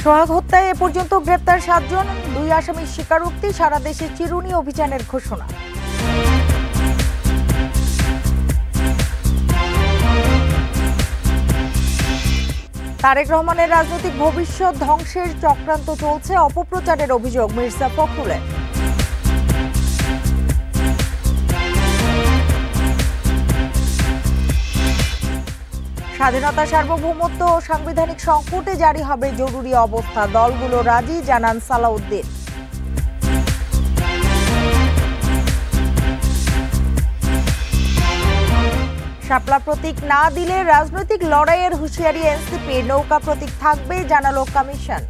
সোহাগ হত্যায় এ পর্যন্ত গ্রেপ্তার 7 জন, 2 আসামির স্বীকারোক্তি, সারা দেশে চিরুনি অভিযানের ঘোষণা। তারেক রহমানের রাজনৈতিক ভবিষ্যৎ ধ্বংসের চক্রান্ত চলছে, অপপ্রচারের অভিযোগ মির্জা ফখরুলের। স্বাধীনতা, সার্বভৌমত্ব ও সাংবিধানিক সংকটে জারি হবে জরুরি অবস্থা, দলগুলো রাজি, জানান সালাউদ্দিন। শাপলা প্রতীক না দিলে রাজনৈতিক লড়াইয়ের হুঁশিয়ারি এনসিপি, নৌকা প্রতীক থাকবে জানালো কমিশন।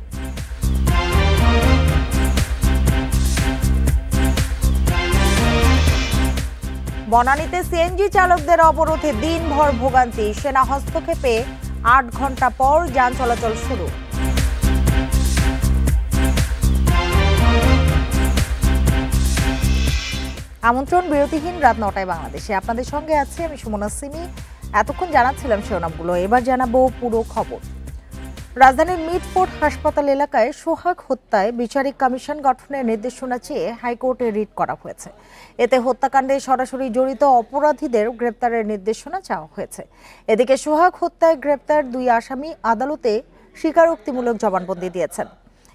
বনানীতে সিএনজি চালকদের অবরোধে দিনভর ভোগান্তি, সেনা হস্তক্ষেপে 8 ঘন্টা পর যান চলাচল শুরু। আমন্ত্রণ, বিরতিহীন রাত 9টায় বাংলাদেশে। আপনাদের সঙ্গে আছি আমি সুমনা সিমি। এতক্ষণ জানাচ্ছিলাম শিরোনামগুলো, এবার জানাবো পুরো খবর। রাজধানীর মিটফোর্ড হাসপাতাল এলাকায় সোহাগ হত্যায় বিচারিক কমিশন গঠনের নির্দেশনা চেয়ে হাইকোর্টে রিট করা হয়েছে। এতে হত্যাকাণ্ডে সরাসরি জড়িত অপরাধীদের গ্রেপ্তারের নির্দেশনা চাওয়া হয়েছে। এদিকে সোহাগ হত্যায় গ্রেপ্তার 2 আসামি আদালতে স্বীকারোক্তিমূলক জবানবন্দি দিয়েছেন।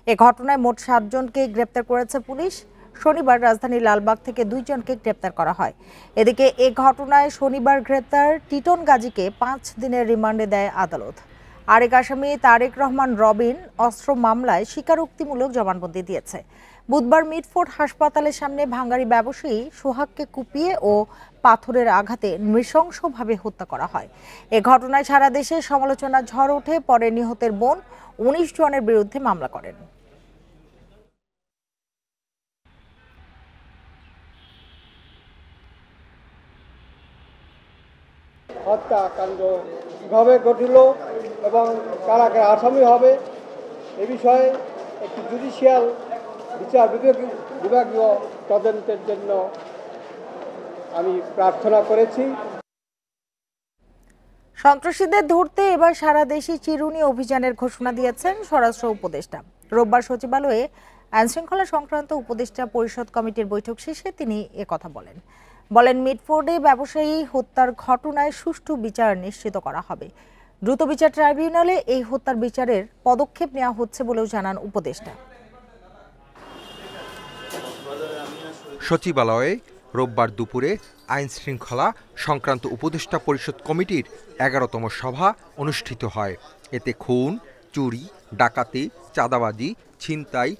এ ঘটনায় মোট 7 জনকে গ্রেপ্তার করেছে পুলিশ। শনিবার রাজধানীর লালবাগ থেকে 2 জনকে গ্রেপ্তার করা হয়। এদিকে এ ঘটনায় শনিবার গ্রেপ্তার টিটন গাজীকে 5 দিনের রিমান্ডে দেয় আদালত। আরেক আসামি তারেক রহমান রবিন অস্ত্র মামলায় স্বীকারোক্তিমূলক জবানবন্দি দিয়েছে। বুধবার মিটফোর্ড হাসপাতালের সামনে ভাঙ্গারি ব্যবসায়ী সোহাগকে কুপিয়ে ও পাথরের আঘাতে নৃশংসভাবে হত্যা করা হয়। এ ঘটনায় সারা দেশে সমালোচনার ঝড় ওঠে। পরে নিহতের বোন 19 জনের বিরুদ্ধে মামলা করেন। হত্যাকাণ্ড কিভাবে ঘটিল এবং কারা কারা আসামি হবে এ বিষয়ে একটি জুডিশিয়াল বিচার বিভাগীয় তদন্তের জন্য আমি প্রার্থনা করেছি। সন্ত্রাসীদের ধরতে এবার সারা দেশে চিরুনি অভিযানের ঘোষণা দিয়েছেন স্বরাষ্ট্র উপদেষ্টা। রোববার সচিবালয়ে আইনশৃঙ্খলা সংক্রান্ত উপদেষ্টা পরিষদ কমিটির বৈঠক শেষে তিনি একথা বলেন মিটফোর্ডে ব্যবসায়ী হত্যার ঘটনায় সুষ্ঠু বিচার নিশ্চিত করা হবে। দ্রুত বিচার ট্রাইব্যুনালে এই হত্যার বিচারের পদক্ষেপ নেওয়া হচ্ছে বলেও জানান উপদেষ্টা। সচিবালয়ে রোববার দুপুরে আইন শৃঙ্খলা সংক্রান্ত উপদেষ্টা পরিষদ কমিটির 11তম সভা অনুষ্ঠিত হয়। এতে খুন, চুরি, ডাকাতি, চাঁদাবাজি, ছিনতাই,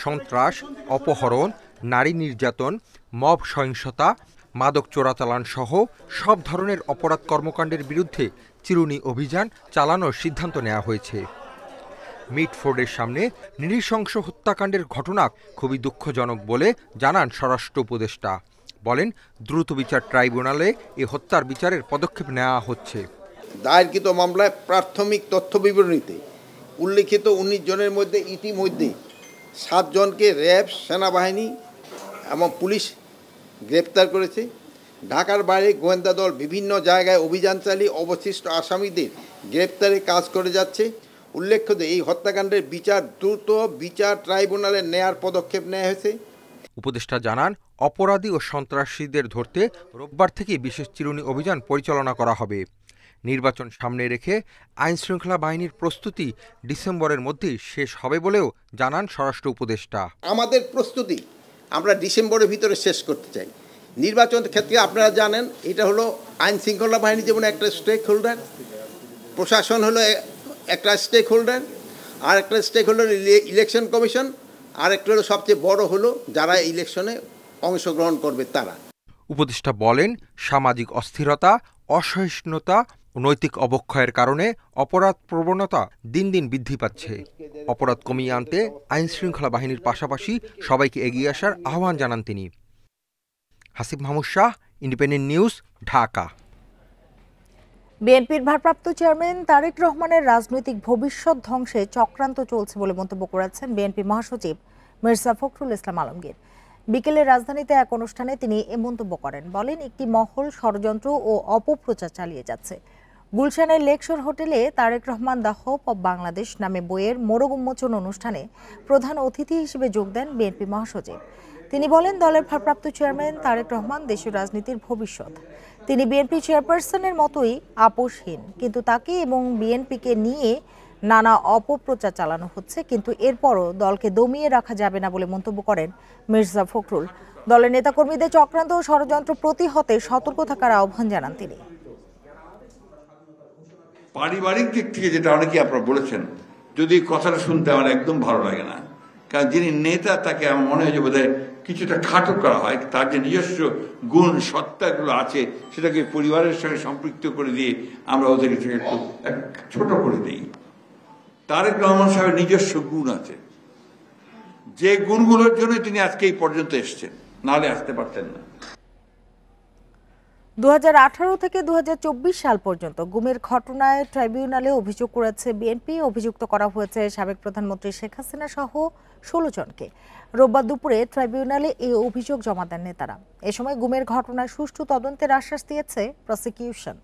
সন্ত্রাস, অপহরণ, নারী নির্যাতন, মব সহিংসতা, মাদক চোরাচালান সহ সব ধরনের অপরাধ কর্মকাণ্ডের বিরুদ্ধে চিরুনি অভিযান চালানোর সিদ্ধান্ত নেওয়া হয়েছে। মিটফোর্ডের সামনে নৃশংস হত্যাকাণ্ডের ঘটনা খুবই দুঃখজনক বলে জানান স্বরাষ্ট্র উপদেষ্টা। বলেন, দ্রুত বিচার ট্রাইব্যুনালে এ হত্যার বিচারের পদক্ষেপ নেওয়া হচ্ছে। দায়েরকৃত মামলায় প্রাথমিক তথ্য বিবরণীতে উল্লিখিত 19 জনের মধ্যে ইতিমধ্যে 7 জনকে র্যাব, সেনাবাহিনী এবং পুলিশ গ্রেপ্তার করেছে। ঢাকার বাইরে গোয়েন্দা দল বিভিন্ন জায়গায় অভিযান চালিয়ে অবশিষ্ট আসামিদের গ্রেপ্তারে কাজ করে যাচ্ছে। উল্লেখ্য যে এই হত্যাকাণ্ডের বিচার দ্রুত বিচার ট্রাইব্যুনালে নেয়ার পদক্ষেপ নেওয়া হয়েছে। উপদেষ্টা জানান, অপরাধী ও সন্ত্রাসীদের ধরতে রোববার থেকে বিশেষ চিরুনি অভিযান পরিচালনা করা হবে। নির্বাচন সামনে রেখে আইনশৃঙ্খলা বাহিনীর প্রস্তুতি ডিসেম্বরের মধ্যেই শেষ হবে বলেও জানান স্বরাষ্ট্র উপদেষ্টা। আমাদের প্রস্তুতি আমরা ডিসেম্বরের ভিতরে শেষ করতে চাই। নির্বাচন ক্ষেত্রে আপনারা জানেন এটা হলো আইন শৃঙ্খলা বাহিনী যেমন একটা স্টেক হোল্ডার, প্রশাসন হলো একটা স্টেক হোল্ডার, আর একটা স্টেক হোল্ডার ইলেকশন কমিশন, আর একটা হলো সবচেয়ে বড় হলো যারা ইলেকশনে অংশগ্রহণ করবে তারা। উপদেষ্টা বলেন, সামাজিক অস্থিরতা, অসহিষ্ণুতা ও নৈতিক অবক্ষয়ের কারণে অপরাধ প্রবণতা দিন দিন বৃদ্ধি পাচ্ছে। অপরাধ কমিয়ে আনতে আইনশৃঙ্খলা বাহিনীর পাশাপাশি সবাইকে এগিয়ে আসার আহ্বান জানান তিনি। Hasib Mahmud Shah, independent News, Dhaka. বিএনপির ভারপ্রাপ্ত চেয়ারম্যান তারেক রহমানের রাজনৈতিক ভবিষ্যৎ ধ্বংসে চক্রান্ত চলছে বলে মন্তব্য করেছেন বিএনপি মহাসচিব মির্জা ফখরুল ইসলাম আলমগীর। বিকেলে রাজধানীতে এক অনুষ্ঠানে তিনি এ মন্তব্য করেন। বলেন, একটি মহল ষড়যন্ত্র ও অপপ্রচার চালিয়ে যাচ্ছে। গুলশানের লেকশোর হোটেলে Tarique Rahman the hope of Bangladesh নামে বইয়ের মোড়ক উন্মোচন অনুষ্ঠানে প্রধান অতিথি হিসেবে যোগ দেন বিএনপি মহাসচিব। তিনি বলেন, দলের ভারপ্রাপ্ত চেয়ারম্যান তারেক রহমান দেশের রাজনীতির ভবিষ্যৎ। তিনি বিএনপি চেয়ারপারসনের মতোই আপোষহীন, কিন্তু তাকে এবং বিএনপিকে নিয়ে নানা অপপ্রচার চালানো হচ্ছে, কিন্তু এরপরও দলকে দমিয়ে রাখা যাবে না বলে মন্তব্য করেন মির্জা ফখরুল। দলের নেতাকর্মীদের চক্রান্ত ও ষড়যন্ত্র প্রতিহতে সতর্ক থাকার আহ্বান জানান তিনি। পারিবারিক দিক থেকে যেটা অনেকে আপনারা বলেছেন, যদি কথাটা শুনতে আমার একদম ভালো লাগে না, কারণ যিনি নেতা তাকে আমার মনে হয় যে বোধহয় কিছুটা খাটো করা হয়, তার যে নিজস্ব গুণ সত্তাগুলো আছে সেটাকে পরিবারের সঙ্গে সম্পৃক্ত করে দিয়ে আমরা ওদের একটু ছোট করে দিই। তারেক রহমান সাহেবের নিজস্ব গুণ আছে, যে গুণগুলোর জন্য তিনি আজকে এই পর্যন্ত এসছেন, নাহলে আসতে পারতেন না। 2018 থেকে 2024 সাল পর্যন্ত গুমের ঘটনায় ট্রাইব্যুনালে অভিযোগ করেছে বিএনপি। অভিযুক্ত করা হয়েছে সাবেক প্রধানমন্ত্রী শেখ হাসিনা সহ 16 জনকে। রোববার দুপুরে ট্রাইব্যুনালে এই অভিযোগ জমা দেন নেতারা। এ সময় গুমের ঘটনায় সুষ্ঠু তদন্তের আশ্বাস দিয়েছে প্রসিকিউশন।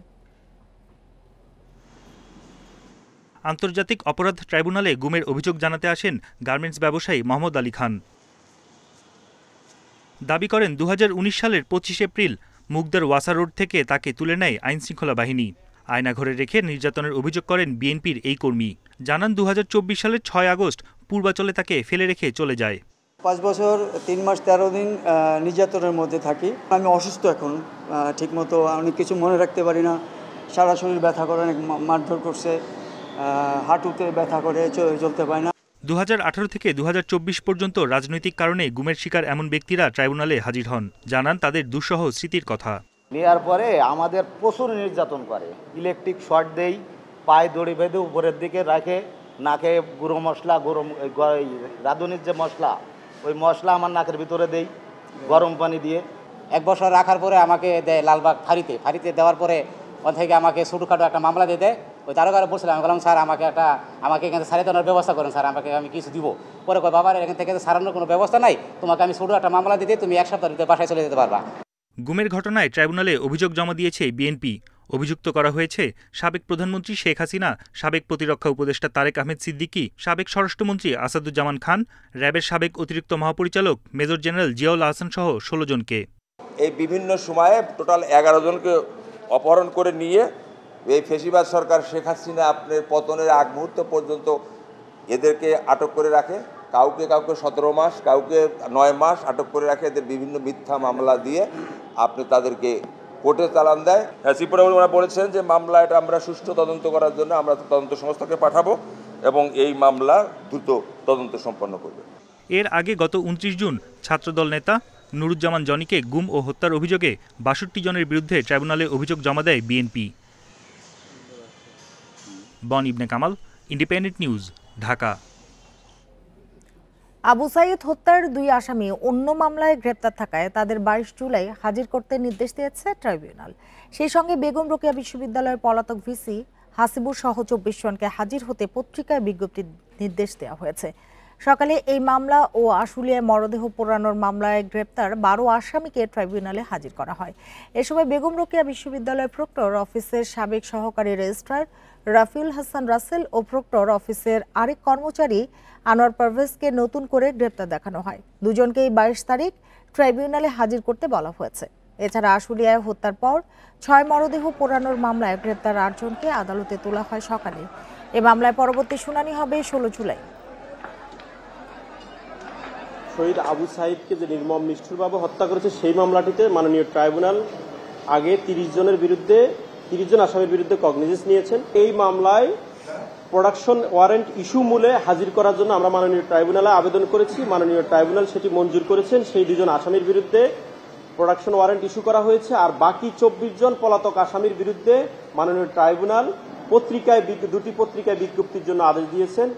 আন্তর্জাতিক অপরাধ ট্রাইব্যুনালে গুমের অভিযোগ জানাতে আসেন গার্মেন্টস ব্যবসায়ী মোহাম্মদ আলী খান। দাবি করেন 2019 সালের 25 এপ্রিল মুগদার ওয়াসা রোড থেকে তাকে তুলে নেয় আইনশৃঙ্খলা বাহিনী। আয়নাঘরে রেখে নির্যাতনের অভিযোগ করেন বিএনপির এই কর্মী। জানান 2024 সালের 6 আগস্ট পূর্বাচলে তাকে ফেলে রেখে চলে যায়। 5 বছর 3 মাস 13 দিন নির্যাতনের মধ্যে থাকি। আমি অসুস্থ এখন, ঠিকমতো অনেক কিছু মনে রাখতে পারি না। সারা শরীর ব্যথা করে, অনেক মারধর করছে, হাঁটুতে ব্যথা করে, চলতে পারে না। 2018 থেকে 2024 পর্যন্ত রাজনৈতিক কারণে গুমের শিকার এমন ব্যক্তিরা ট্রাইব্যুনালে হাজির হন। জানান তাদের দুঃসহ স্মৃতির কথা। নেওয়ার পরে আমাদের প্রচুর নির্যাতন করে, ইলেকট্রিক শর্ট দেই, পায়ে দড়ি বেঁধে উপরের দিকে রাখে, নাকে গুঁড়ো মশলা, রাঁধুনির যে মশলা, ওই মশলা আমার নাকের ভিতরে দেই গরম পানি দিয়ে। 1 বছর রাখার পরে আমাকে দেয় লালবাগ ফাঁড়িতে দেওয়ার পরে ওখান থেকে আমাকে ছোটোখাটো একটা মামলা দিয়ে দেয়। ওই তারকারে বলছিলাম, আমি বললাম স্যার আমাকে এখান থেকে সারিয়ে দেওয়ার ব্যবস্থা করেন স্যার, আমি কিছু দিব। পরে কয়, বাবার এখান থেকে সারানোর কোনো ব্যবস্থা নাই, তোমাকে আমি ছোটো একটা মামলা দিতে, তুমি 1 সপ্তাহের ভিতরে বাসায় চলে যেতে পারবা। গুমের ঘটনায় ট্রাইব্যুনালে অভিযোগ জমা দিয়েছে বিএনপি। অভিযুক্ত করা হয়েছে সাবেক প্রধানমন্ত্রী শেখ হাসিনা, সাবেক প্রতিরক্ষা উপদেষ্টা তারেক আহমেদ সিদ্দিকী, সাবেক স্বরাষ্ট্রমন্ত্রী আসাদুজ্জামান খান, র্যাবের সাবেক অতিরিক্ত মহাপরিচালক মেজর জেনারেল জিয়াউল আহসান সহ 16 জনকে। এই বিভিন্ন সময়ে টোটাল 11 জনকে অপহরণ করে নিয়ে এই ফেসিবাদ সরকার শেখ হাসিনা আপনার পতনের আগ মুহূর্ত পর্যন্ত এদেরকে আটক করে রাখে। কাউকে 17 মাস, কাউকে 9 মাস আটক করে রাখে। এদের বিভিন্ন মিথ্যা মামলা দিয়ে আপনি তাদেরকে কোর্টে চালান দেয়। সিপুরে ওনারা বলেছেন যে মামলা এটা আমরা সুষ্ঠু তদন্ত করার জন্য আমরা তদন্ত সংস্থাকে পাঠাবো এবং এই মামলা দ্রুত তদন্ত সম্পন্ন করবে। এর আগে গত 29 জুন ছাত্রদল নেতা নুরুজ্জামান জনিকে গুম ও হত্যার অভিযোগে 62 জনের বিরুদ্ধে ট্রাইব্যুনালে অভিযোগ জমা দেয় বিএনপি। বন ইবনে কামাল, ইন্ডিপেন্ডেন্ট নিউজ, ঢাকা। আবু সাইদ হত্যার 2 আসামি অন্য মামলায় গ্রেপ্তার থাকায় তাদের 22 জুলাই হাজির করতে নির্দেশ দিয়েছে ট্রাইব্যুনাল। সেই সঙ্গে বেগম রোকেয়া বিশ্ববিদ্যালয়ের পলাতক ভিসি হাসিবুর সহ 24 জনকে হাজির হতে পত্রিকায় বিজ্ঞপ্তির নির্দেশ দেওয়া হয়েছে। সকালে এই মামলা ও আশুলিয়ায় মরদেহ পোড়ানোর মামলায় গ্রেপ্তার 12 আসামিকে ট্রাইব্যুনালে হাজির করা হয়। এ সময় বেগম রোকেয়া বিশ্ববিদ্যালয়ের প্রক্টর অফিসের সাবেক সহকারী রেজিস্ট্রার রাফিউল হাসান রাসেল ও প্রক্টর অফিসের আরেক কর্মচারী আনোয়ার পারভেজকে নতুন করে গ্রেপ্তার দেখানো হয়। দুজনকেই 22 তারিখ ট্রাইব্যুনালে হাজির করতে বলা হয়েছে। এছাড়া আশুলিয়ায় হত্যার পর 6 মরদেহ পোড়ানোর মামলায় গ্রেপ্তার 8 জনকে আদালতে তোলা হয় সকালে। এ মামলায় পরবর্তী শুনানি হবে 16 জুলাই। শহীদ আবু সাইদকে যে নির্মম নিষ্ঠুরভাবে হত্যা করেছে সেই মামলাটিতে মাননীয় ট্রাইব্যুনাল আগে 30 জনের বিরুদ্ধে 30 জন আসামির বিরুদ্ধে কগনিজেন্স নিয়েছেন। এই মামলায় প্রোডাকশন ওয়ারেন্ট ইস্যু মূলে হাজির করার জন্য আমরা মাননীয় ট্রাইব্যুনালে আবেদন করেছি। মাননীয় ট্রাইব্যুনাল সেটি মঞ্জুর করেছেন। সেই 2 জন আসামির বিরুদ্ধে প্রোডাকশন ওয়ারেন্ট ইস্যু করা হয়েছে। আর বাকি 24 জন পলাতক আসামির বিরুদ্ধে মাননীয় ট্রাইব্যুনাল দুটি পত্রিকায় বিজ্ঞপ্তির জন্য আদেশ দিয়েছেন।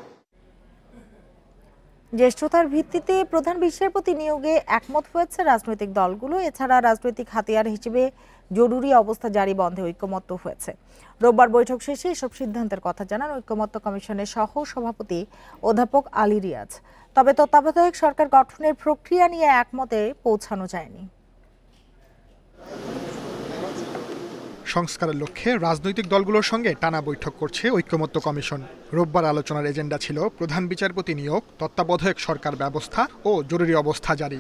জ্যেষ্ঠতার ভিত্তিতে প্রধান বিচারপতি নিয়োগে একমত হয়েছে রাজনৈতিক দলগুলো। এছাড়া রাজনৈতিক হাতিয়ার হিসেবে জরুরি অবস্থা জারি বন্ধে ঐকমত্য হয়েছে। রোববার বৈঠক শেষে এসব সিদ্ধান্তের কথা জানান ঐকমত্য কমিশনের সহ সভাপতি অধ্যাপক আলী রিয়াজ। তবে তত্ত্বাবধায়ক সরকার গঠনের প্রক্রিয়া নিয়ে একমতে পৌঁছানো যায়নি। সংস্কারের লক্ষ্যে রাজনৈতিক দলগুলোর সঙ্গে টানা বৈঠক করছে ঐকমত্য কমিশন। রোববার আলোচনার এজেন্ডা ছিল প্রধান বিচারপতি নিয়োগ, তত্ত্বাবধায়ক সরকার ব্যবস্থা ও জরুরি অবস্থা জারি।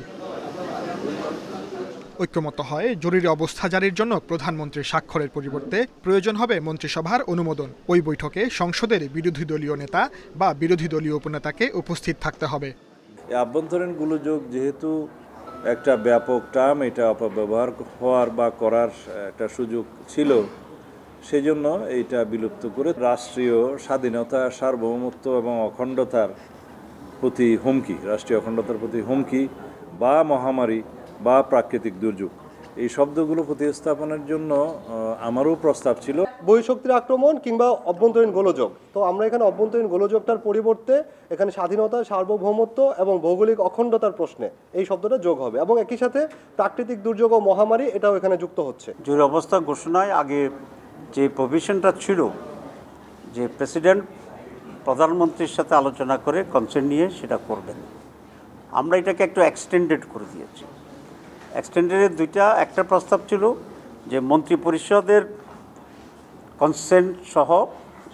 ঐকমত্য হয় জরুরি অবস্থা জারির জন্য প্রধানমন্ত্রীর স্বাক্ষরের পরিবর্তে প্রয়োজন হবে মন্ত্রিসভার অনুমোদন। ওই বৈঠকে সংসদের বিরোধী দলীয় নেতা বা বিরোধী দলীয় উপনেতাকে উপস্থিত থাকতে হবে। আভ্যন্তরীণ গোলযোগ যেহেতু একটা ব্যাপক টার্ম, এটা অপব্যবহার হওয়ার বা করার একটা সুযোগ ছিল, সেজন্য এইটা বিলুপ্ত করে রাষ্ট্রীয় স্বাধীনতা, সার্বভৌমত্ব এবং অখণ্ডতার প্রতি হুমকি, রাষ্ট্রীয় অখণ্ডতার প্রতি হুমকি বা মহামারী বা প্রাকৃতিক দুর্যোগ, এই শব্দগুলো প্রতিস্থাপনের জন্য আমারও প্রস্তাব ছিল। বহিঃশক্তির আক্রমণ কিংবা অভ্যন্তরীণ গোলযোগ, তো আমরা এখানে অভ্যন্তরীণ গোলযোগটার পরিবর্তে এখানে স্বাধীনতা, সার্বভৌমত্ব এবং ভৌগোলিক অখণ্ডতার প্রশ্নে এই শব্দটা যোগ হবে, এবং একই সাথে প্রাকৃতিক দুর্যোগ ও মহামারী এটাও এখানে যুক্ত হচ্ছে। জরুরি অবস্থা ঘোষণায় আগে যে প্রভিশনটা ছিল যে প্রেসিডেন্ট প্রধানমন্ত্রীর সাথে আলোচনা করে কনসেন্ট নিয়ে সেটা করবেন, আমরা এটাকে একটু এক্সটেন্ডেড করে দিয়েছি। এক্সটেন্ডেডের একটা প্রস্তাব ছিল যে মন্ত্রী পরিষদের কনসেন্ট সহ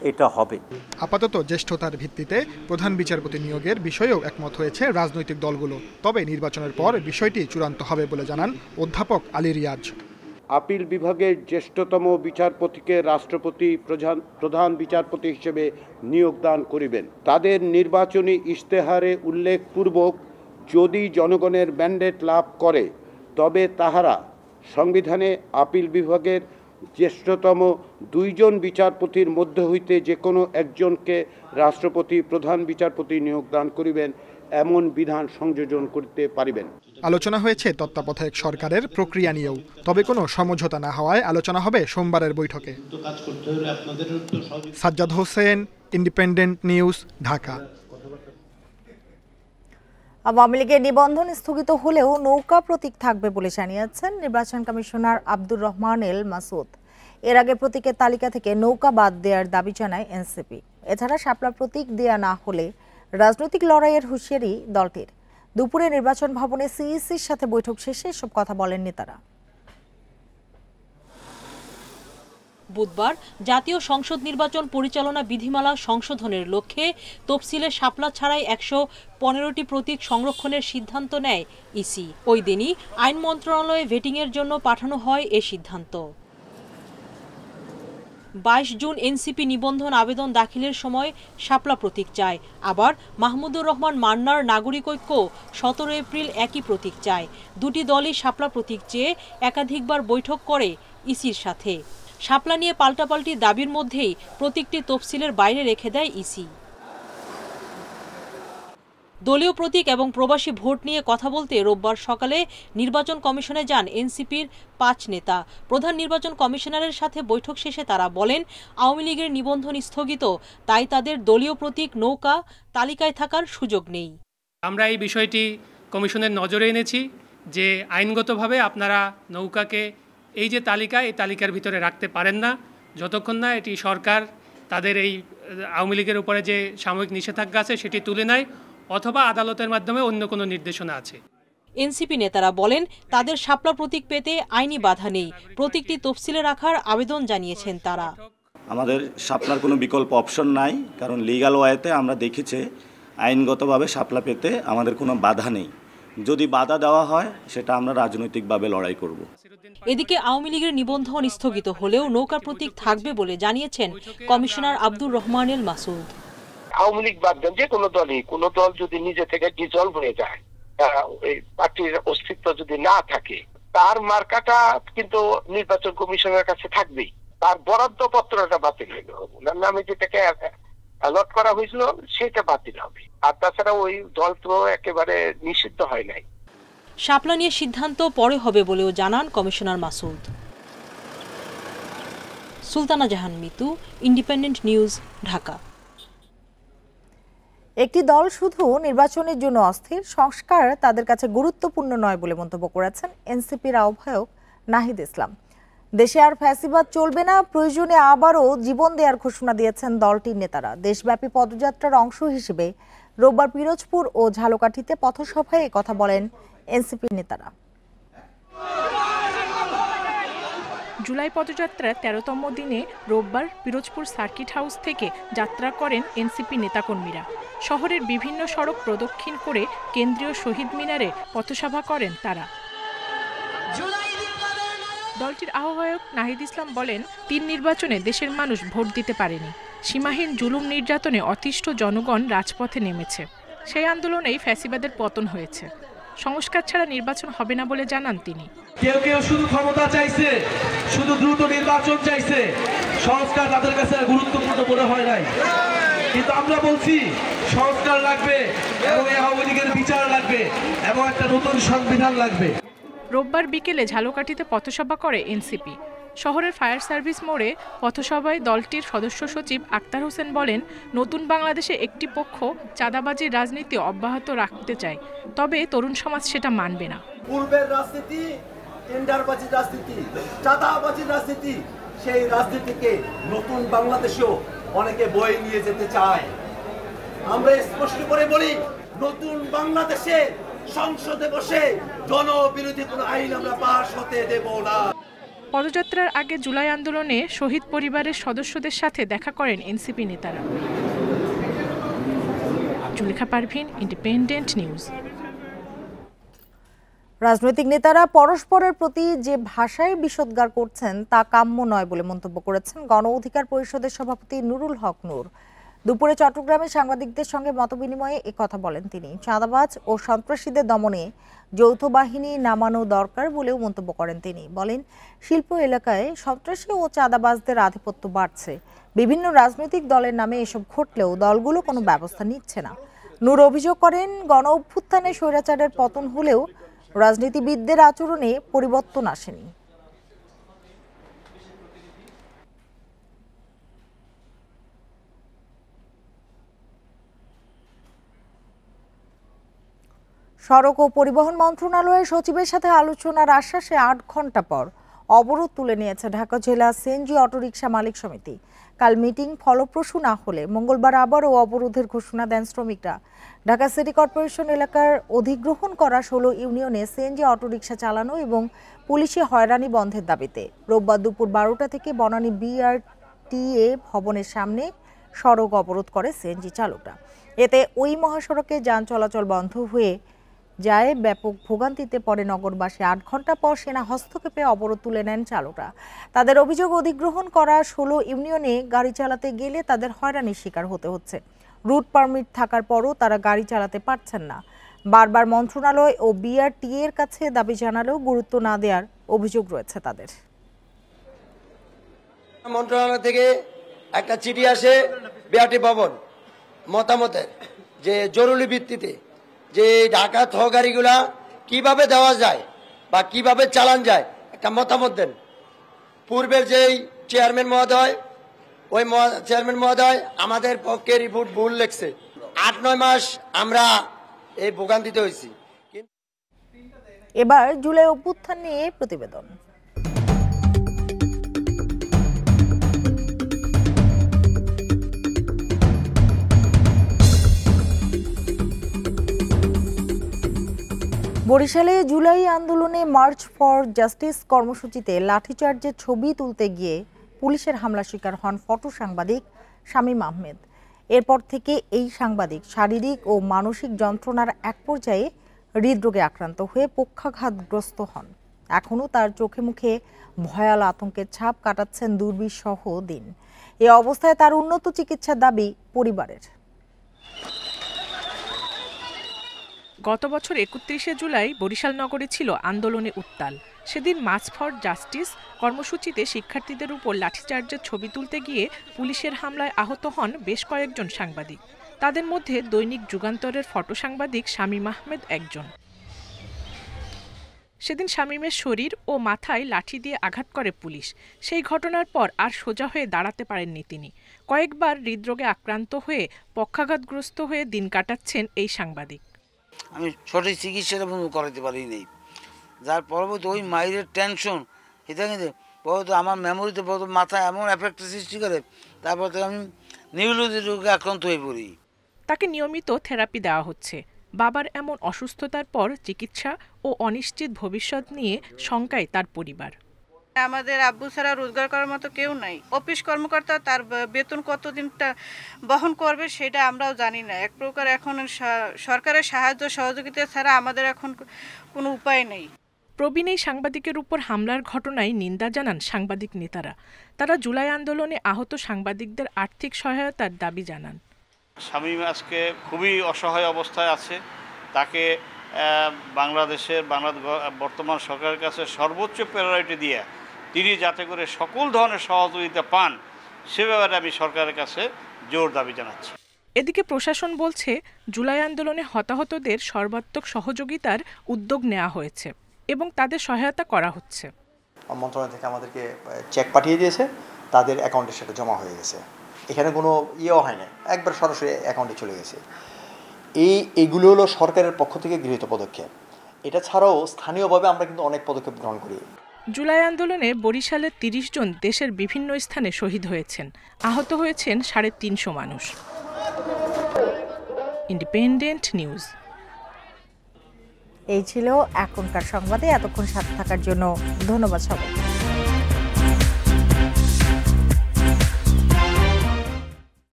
এটা হবে। আপাতত জ্যেষ্ঠতার ভিত্তিতে প্রধান বিচারপতি নিয়োগের বিষয়েও একমত হয়েছে রাজনৈতিক দলগুলো। তবে নির্বাচনের পর বিষয়টি চূড়ান্ত হবে বলে জানান অধ্যাপক আলী রিয়াজ। আপিল বিভাগের জ্যেষ্ঠতম বিচারপতিকে রাষ্ট্রপতি প্রধান বিচারপতি হিসেবে নিয়োগদান করিবেন। তাদের নির্বাচনী ইশতেহারে উল্লেখপূর্বক যদি জনগণের ম্যান্ডেট লাভ করে তবে তাহারা সংবিধানে আপিল বিভাগের জ্যেষ্ঠতম 2 জন বিচারপতির মধ্য হইতে যে কোনো একজনকে রাষ্ট্রপতি প্রধান বিচারপতি নিয়োগদান করিবেন এমন বিধান সংযোজন করতে পারিবেন। আলোচনা হয়েছে তত্ত্বাবধায়ক সরকারের প্রক্রিয়া নিয়েও, তবে কোনো সমঝোতা না হওয়ায় আলোচনা হবে সোমবারের বৈঠকে। Sajjad Hossain, Independent News, Dhaka. আওয়ামী লীগের নিবন্ধন স্থগিত হলেও নৌকা প্রতীক থাকবে বলে জানিয়েছেন নির্বাচন কমিশনার আব্দুর রহমান এল মাসুদ। এর আগে প্রতীকের তালিকা থেকে নৌকা বাদ দেওয়ার দাবি জানায় এনসিপি। এছাড়া শাপলা প্রতীক দেয়া না হলে রাজনৈতিক লড়াইয়ের হুঁশিয়ারি দলটির। দুপুরে নির্বাচন ভবনে সিইসির সাথে বৈঠক শেষে এসব কথা বলেন নেতারা। বুধবার জাতীয় সংসদ নির্বাচন পরিচালনা বিধিমালা সংশোধনের লক্ষ্যে তফসিলে শাপলা ছাড়াই 115টি প্রতীক সংরক্ষণের সিদ্ধান্ত নেয় ইসি। ওই দিনই আইন মন্ত্রণালয়ে ভেটিংয়ের জন্য পাঠানো হয় এ সিদ্ধান্ত। 22 জুন এনসিপি নিবন্ধন আবেদন দাখিলের সময় শাপলা প্রতীক চায়। আবার মাহমুদুর রহমান মান্নার নাগরিক ঐক্য 17 এপ্রিল একই প্রতীক চায়। দুটি দলই শাপলা প্রতীক চেয়ে একাধিকবার বৈঠক করে ইসির সাথে। শাপলা নিয়ে পাল্টাপাল্টি দাবির মধ্যেই প্রতীকটি তফসিলের বাইরে রেখে দেয় ইসি। দলীয় প্রতীক এবং প্রবাসী ভোট নিয়ে কথা বলতে রোববার সকালে নির্বাচন কমিশনে যান এনসিপির 5 নেতা। প্রধান নির্বাচন কমিশনারের সাথে বৈঠক শেষে তারা বলেন, আওয়ামী লীগের নিবন্ধন স্থগিত, তাই তাদের দলীয় প্রতীক নৌকা তালিকায় থাকার সুযোগ নেই। আমরা এই বিষয়টি কমিশনের নজরে এনেছি যে আইনগতভাবে আপনারা নৌকাকে এই যে তালিকা, এই তালিকার ভিতরে রাখতে পারেন না যতক্ষণ না এটি সরকার তাদের এই আওয়ামী লীগের উপরে যে সাময়িক নিষেধাজ্ঞা আছে সেটি তুলে নেয়, অথবা আদালতের মাধ্যমে অন্য কোনো নির্দেশনা আছে। এনসিপি নেতারা বলেন, তাদের শাপলা প্রতীক পেতে আইনি বাধা নেই, প্রতীকটি তফসিলে রাখার আবেদন জানিয়েছেন তারা। আমাদের শাপলার কোনো বিকল্প অপশন নাই, কারণ লিগ্যাল ওয়েতে আমরা দেখেছি আইনগতভাবে শাপলা পেতে আমাদের কোনো বাধা নেই। যদি বাধা দেওয়া হয় সেটা আমরা রাজনৈতিকভাবে লড়াই করব। এদিকে আওয়ামী লীগের নিবন্ধন স্থগিত হলেও নৌকা প্রতীক থাকবে বলে জানিয়েছেন কমিশনার আব্দুর রহমান এল মাসুদ। আওয়ামী লীগ বাদ দেন, যে কোনো দলই, কোনো দল যদি নিজে থেকে ডিজলভ হয়ে যায়, এই পার্টির অস্তিত্ব যদি না থাকে, তার মার্কাটা কিন্তু নির্বাচন কমিশনের কাছে থাকবেই। তার বরাদ্দ পত্রটা বাতিল হইল, ওনার নামে যেটাকে অ্যালট করা হয়েছিল সেটা বাতিল হবে। আর তাছাড়া ওই দল তো একেবারে নিষিদ্ধ হয় নাই। শাপলা নিয়ে সিদ্ধান্ত পরে হবে বলেও জানান কমিশনার মাসুদ। সুলতানা জাহান মিতু, ইন্ডিপেন্ডেন্ট নিউজ, ঢাকা। একটি দল শুধু নির্বাচনের জন্য অস্থির, সংস্কার তাদের কাছে গুরুত্বপূর্ণ নয় বলে মন্তব্য করেছেন এনসিপির আহ্বায়ক নাহিদ ইসলাম। দেশে আর ফ্যাসিবাদ চলবে না, প্রয়োজনে আবারও জীবন দেওয়ার ঘোষণা দিয়েছেন দলটির নেতারা। দেশব্যাপী পদযাত্রার অংশ হিসেবে রোববার পিরোজপুর ও ঝালকাঠিতে পথসভায় কথা বলেন এনসিপি নেতারা। জুলাই পদযাত্রার ১৩তম দিনে রোববার পিরোজপুর সার্কিট হাউস থেকে যাত্রা করেন এনসিপি নেতাকর্মীরা। শহরের বিভিন্ন সড়ক প্রদক্ষিণ করে কেন্দ্রীয় শহীদ মিনারে পথসভা করেন তারা। দলটির আহ্বায়ক নাহিদ ইসলাম বলেন, ৩ নির্বাচনে দেশের মানুষ ভোট দিতে পারেনি। সীমাহীন জুলুম নির্যাতনে অতিষ্ঠ জনগণ রাজপথে নেমেছে। সেই আন্দোলনেই ফ্যাসিবাদের পতন হয়েছে। সংস্কার ছাড়া নির্বাচন হবে না বলে জানান তিনি। কেউ কেউ শুধু ক্ষমতা চাইছে, শুধু দ্রুত নির্বাচন চাইছে, সংস্কার তাদের কাছে গুরুত্বপূর্ণ মনে হয় নাই। কিন্তু আমরা বলছি সংস্কার লাগবে এবং এই আওয়ামী লীগের বিচার লাগবে এবং একটা নতুন সংবিধান লাগবে। রোববার বিকেলে ঝালকাঠিতে পথসভা করে এনসিপি। শহরের ফায়ার সার্ভিস মোড়ে পথসভায় দলটির সদস্য সচিব আক্তার হোসেন বলেন, নতুন বাংলাদেশে একটি পক্ষ চাঁদাবাজির রাজনীতি অব্যাহত রাখতে চায়, তবে তরুণ সমাজ সেটা মানবে না। পূর্বের রাজনীতি, টেন্ডারবাজির রাজনীতি, চাঁদাবাজির রাজনীতি, সেই রাজনীতিকে নতুন বাংলাদেশেও অনেকে বয়ে নিয়ে যেতে চায়। আমরা স্পষ্ট করে বলি, নতুন বাংলাদেশে সংসদে বসে জনবিরোধী কোনো আইন আমরা পাস হতে দেব না। পদযাত্রার আগে জুলাই আন্দোলনে শহীদ পরিবারের সদস্যদের সাথে দেখা করেন এনসিপি নেতারা। Zulekha Parvin, independent news. রাজনৈতিক নেতারা পরস্পরের প্রতি যে ভাষায় বিষোদ্গার করছেন তা কাম্য নয় বলে মন্তব্য করেছেন গণ অধিকার পরিষদের সভাপতি নুরুল হক নূর। দুপুরে চট্টগ্রামে সাংবাদিকদের সঙ্গে মতবিনিময়ে একথা বলেন তিনি। চাঁদাবাজ ও সন্ত্রাসীদের দমনে যৌথ বাহিনী নামানো দরকার বলেও মন্তব্য করেন তিনি। বলেন, শিল্প এলাকায় সন্ত্রাসী ও চাঁদাবাজদের আধিপত্য বাড়ছে। বিভিন্ন রাজনৈতিক দলের নামে এসব ঘটলেও দলগুলো কোনো ব্যবস্থা নিচ্ছে না। নূর অভিযোগ করেন, গণ অভ্যুত্থানে স্বৈরাচারের পতন হলেও রাজনীতিবিদদের আচরণে পরিবর্তন আসেনি। সড়ক ও পরিবহন মন্ত্রণালয়ের সচিবের সাথে আলোচনার আশ্বাসে ৮ ঘন্টা পর অবরোধ তুলে নিয়েছে ঢাকা জেলা সিএনজি অটোরিকশা মালিক সমিতি। কাল মিটিং ফলপ্রসূ না হলে মঙ্গলবার আবারও অবরোধের ঘোষণা দেন শ্রমিকরা। ঢাকা সিটি কর্পোরেশন এলাকার অধিগ্রহণ করা ১৬ ইউনিয়নে সিএনজি অটোরিকশা চালানো এবং পুলিশি হয়রানি বন্ধের দাবিতে রোববার দুপুর ১২টা থেকে বনানী বিআরটিএ ভবনের সামনে সড়ক অবরোধ করে সিএনজি চালকরা। এতে ওই মহাসড়কে যান চলাচল বন্ধ হয়ে যায়। ব্যাপক ভোগান্তিতে পড়ে নগরবাসী। ৮ ঘন্টা পর সেনা হস্তক্ষেপে অবরোধ তুলে নেন চালকরা। তাদের অভিযোগ, অধিগ্রহণ করা ১৬ ইউনিয়নে গাড়ি চালাতে গেলে তাদের হয়রানির শিকার হতে হচ্ছে। রুট পারমিট থাকার পরও তারা গাড়ি চালাতে পারছেন না। বারবার মন্ত্রণালয় ও বিআরটিএ এর কাছে দাবি জানালেও গুরুত্ব না দেওয়ার অভিযোগ রয়েছে তাদের। মন্ত্রণালয় থেকে একটা চিঠি আসে বিআরটি ভবন মতামতের, যে জরুরি ভিত্তিতে যে ঢাকা থ গাড়িগুলা কিভাবে দেওয়া যায় বা কিভাবে চালান যায় একটা মতামত দেন। পূর্বের যেই চেয়ারম্যান মহোদয়, ওই চেয়ারম্যান মহোদয় আমাদের পক্ষে রিপোর্ট ভুল লিখছে। ৮-৯ মাস আমরা এই ভোগান্তিতে হয়েছি। এবার জুলাই অভ্যুত্থান নিয়ে প্রতিবেদন। বরিশালে জুলাই আন্দোলনে মার্চ ফর জাস্টিস কর্মসূচিতে লাঠিচার্জের ছবি তুলতে গিয়ে পুলিশের হামলা শিকার হন ফটো সাংবাদিক শামীম আহমেদ। এরপর থেকে এই সাংবাদিক শারীরিক ও মানসিক যন্ত্রণার এক পর্যায়ে হৃদরোগে আক্রান্ত হয়ে পক্ষাঘাতগ্রস্ত হন। এখনও তার চোখে মুখে ভয়াল আতঙ্কের ছাপ কাটাচ্ছেন দুর্বিষহ দিন। এই অবস্থায় তার উন্নত চিকিৎসার দাবি পরিবারের। গত বছর ৩১শে জুলাই বরিশাল নগরে ছিল আন্দোলনে উত্তাল। সেদিন মার্চ ফর জাস্টিস কর্মসূচিতে শিক্ষার্থীদের উপর লাঠিচার্জের ছবি তুলতে গিয়ে পুলিশের হামলায় আহত হন বেশ কয়েকজন সাংবাদিক। তাদের মধ্যে দৈনিক যুগান্তরের ফটো সাংবাদিক শামীম আহমেদ একজন। সেদিন শামীমের শরীর ও মাথায় লাঠি দিয়ে আঘাত করে পুলিশ। সেই ঘটনার পর আর সোজা হয়ে দাঁড়াতে পারেননি তিনি। কয়েকবার হৃদরোগে আক্রান্ত হয়ে পক্ষাঘাতগ্রস্ত হয়ে দিন কাটাচ্ছেন এই সাংবাদিক। আমি সঠিক চিকিৎসাটা করাতে পারিনি, যার পরবর্তী ওই মায়ের টেনশন, এটা কিন্তু বহুত আমার মেমোরিতে বহুত মাথায় এমন এফেক্ট সৃষ্টি করে, তারপর থেকে আমি নিউরোলজি রোগে আক্রান্ত হয়ে পড়ি। তাকে নিয়মিত থেরাপি দেওয়া হচ্ছে। বাবার এমন অসুস্থতার পর চিকিৎসা ও অনিশ্চিত ভবিষ্যৎ নিয়ে শঙ্কায় তার পরিবার। আমাদের আব্বু ছাড়া রোজগার করার মতো কেউ নাই। অফিস কর্মকর্তা তার বেতন কতদিনটা বহন করবে সেটা আমরাও জানি না। এক প্রকার এখন সরকারের সাহায্য সহযোগিতা ছাড়া আমাদের এখন কোনো উপায় নেই। প্রবীণ এই সাংবাদিকের উপর হামলার ঘটনায় নিন্দা জানান সাংবাদিক নেতারা। তারা জুলাই আন্দোলনে আহত সাংবাদিকদের আর্থিক সহায়তার দাবি জানান। শামীম আজকে খুবই অসহায় অবস্থায় আছে। তাকে বাংলাদেশের বর্তমান সরকারের কাছে সর্বোচ্চ প্রায়োরিটি দিয়ে তিনি যাতে করে সকল ধরনের সহযোগিতা পান সে ব্যাপারে আমি সরকারের কাছে জোর দাবি জানাচ্ছি। এদিকে প্রশাসন বলছে জুলাই আন্দোলনে হতাহতদের সর্বাত্মক সহযোগিতার উদ্যোগ নেওয়া হয়েছে এবং তাদের সহায়তা করা হচ্ছে। মন্ত্রণালয় থেকে আমাদেরকে চেক পাঠিয়ে দিয়েছে, তাদের অ্যাকাউন্টে সেটা জমা হয়ে গেছে। এখানে কোনো ইয়েও হয় না, একবার সরাসরি অ্যাকাউন্টে চলে গেছে। এইগুলো হলো সরকারের পক্ষ থেকে গৃহীত পদক্ষেপ। এটা ছাড়াও স্থানীয়ভাবে আমরা কিন্তু অনেক পদক্ষেপ গ্রহণ করি। জুলাই আন্দোলনে বরিশালের ৩০ জন দেশের বিভিন্ন স্থানে শহীদ হয়েছেন, আহত হয়েছেন ৩৫০ মানুষ। Independent news. এই ছিল এখনকার সংবাদে। এতক্ষণ সাথে থাকার জন্য ধন্যবাদ সবাইকে।